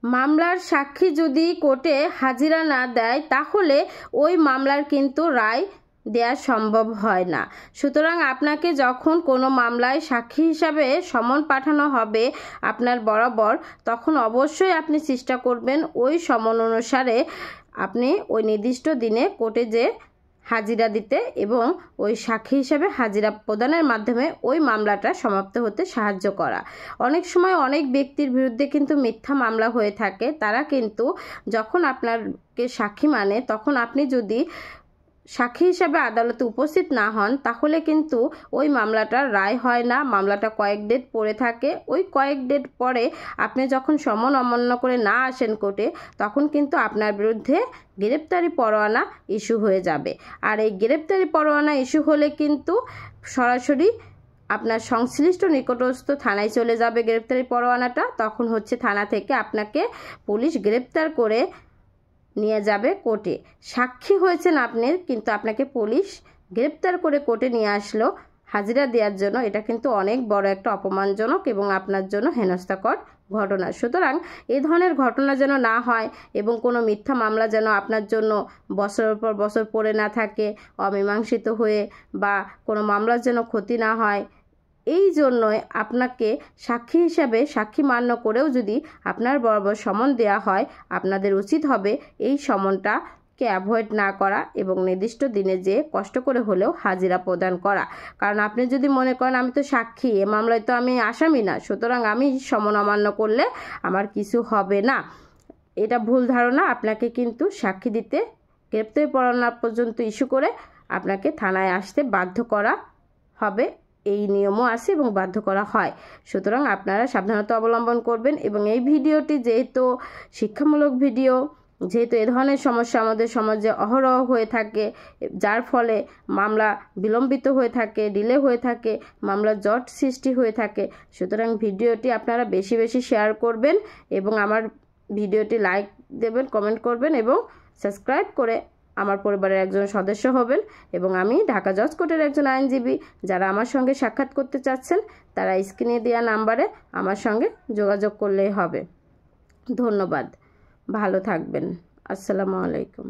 মামলার সাক্ষী যদি কোর্টে হাজিরা না দেয় তাহলে ওই মামলার কিন্তু রায় দেওয়া সম্ভব হয় না। সুতরাং আপনাকে যখন কোনো মামলায় সাক্ষী হিসাবে সমন পাঠানো হবে আপনার বরাবর, তখন অবশ্যই আপনি চেষ্টা করবেন ওই সমন অনুসারে আপনি ওই নির্দিষ্ট দিনে কোর্টে যে হাজিরা দিতে এবং ওই সাক্ষী হিসাবে হাজিরা প্রদানের মাধ্যমে ওই মামলাটা সমাপ্ত হতে সাহায্য করা। অনেক সময় অনেক ব্যক্তির বিরুদ্ধে কিন্তু মিথ্যা মামলা হয়ে থাকে। তারা কিন্তু যখন আপনাকে সাক্ষী মানে তখন আপনি যদি সাক্ষী হিসাবে আদালতে উপস্থিত না হন তাহলে কিন্তু ওই মামলাটার রায় হয় না। মামলাটা কয়েক ডেট পড়ে থাকে। ওই কয়েক ডেট পরে আপনি যখন সমন অমান্য করে না আসেন কোর্টে, তখন কিন্তু আপনার বিরুদ্ধে গ্রেপ্তারি পরোয়ানা ইস্যু হয়ে যাবে। আর এই গ্রেপ্তারি পরোয়ানা ইস্যু হলে কিন্তু সরাসরি আপনার সংশ্লিষ্ট নিকটস্থ থানায় চলে যাবে গ্রেপ্তারি পরোয়ানাটা। তখন হচ্ছে থানা থেকে আপনাকে পুলিশ গ্রেপ্তার করে নিয়ে যাবে কোর্টে। সাক্ষী হয়েছেন আপনি, কিন্তু আপনাকে পুলিশ গ্রেপ্তার করে কোর্টে নিয়ে আসলো হাজিরা দেওয়ার জন্য। এটা কিন্তু অনেক বড় একটা অপমানজনক এবং আপনার জন্য হেনস্থাকর ঘটনা। সুতরাং এই ধরনের ঘটনা যেন না হয় এবং কোনো মিথ্যা মামলা যেন আপনার জন্য বছরের পর বছর পড়ে না থাকে অমীমাংসিত হয়ে, বা কোনো মামলার যেন ক্ষতি না হয়, এই জন্যই আপনাকে সাক্ষী হিসাবে সাক্ষী মান্য করেও যদি আপনার বরাবর সমন দেওয়া হয়, আপনাদের উচিত হবে এই সমনটাকে অ্যাভয়েড না করা এবং নির্দিষ্ট দিনে যে কষ্ট করে হলেও হাজিরা প্রদান করা। কারণ আপনি যদি মনে করেন আমি তো সাক্ষী, এ মামলায় তো আমি আসামি না, সুতরাং আমি সমন অমান্য করলে আমার কিছু হবে না, এটা ভুল ধারণা। আপনাকে কিন্তু সাক্ষী দিতে গ্রেপ্তারি পরোয়ানা পর্যন্ত ইস্যু করে আপনাকে থানায় আসতে বাধ্য করা হবে। এই নিয়মও আছে এবং বাধ্য করা হয়। সুতরাং আপনারা সাবধানতা অবলম্বন করবেন। এবং এই ভিডিওটি যেহেতু শিক্ষামূলক ভিডিও, যেহেতু এ ধরনের সমস্যা আমাদের সমাজে অহরহ হয়ে থাকে, যার ফলে মামলা বিলম্বিত হয়ে থাকে, ডিলে হয়ে থাকে, মামলার জট সৃষ্টি হয়ে থাকে, সুতরাং ভিডিওটি আপনারা বেশি বেশি শেয়ার করবেন এবং আমার ভিডিওটি লাইক দেবেন, কমেন্ট করবেন এবং সাবস্ক্রাইব করে আমার পরিবারের একজন সদস্য হবেন। এবং আমি ঢাকা জজ কোর্টের একজন আইনজীবী। যারা আমার সঙ্গে সাক্ষাৎ করতে চাচ্ছেন তারা স্ক্রিনে দেওয়া নাম্বারে আমার সঙ্গে যোগাযোগ করলেই হবে। ধন্যবাদ, ভালো থাকবেন। আসসালামু আলাইকুম।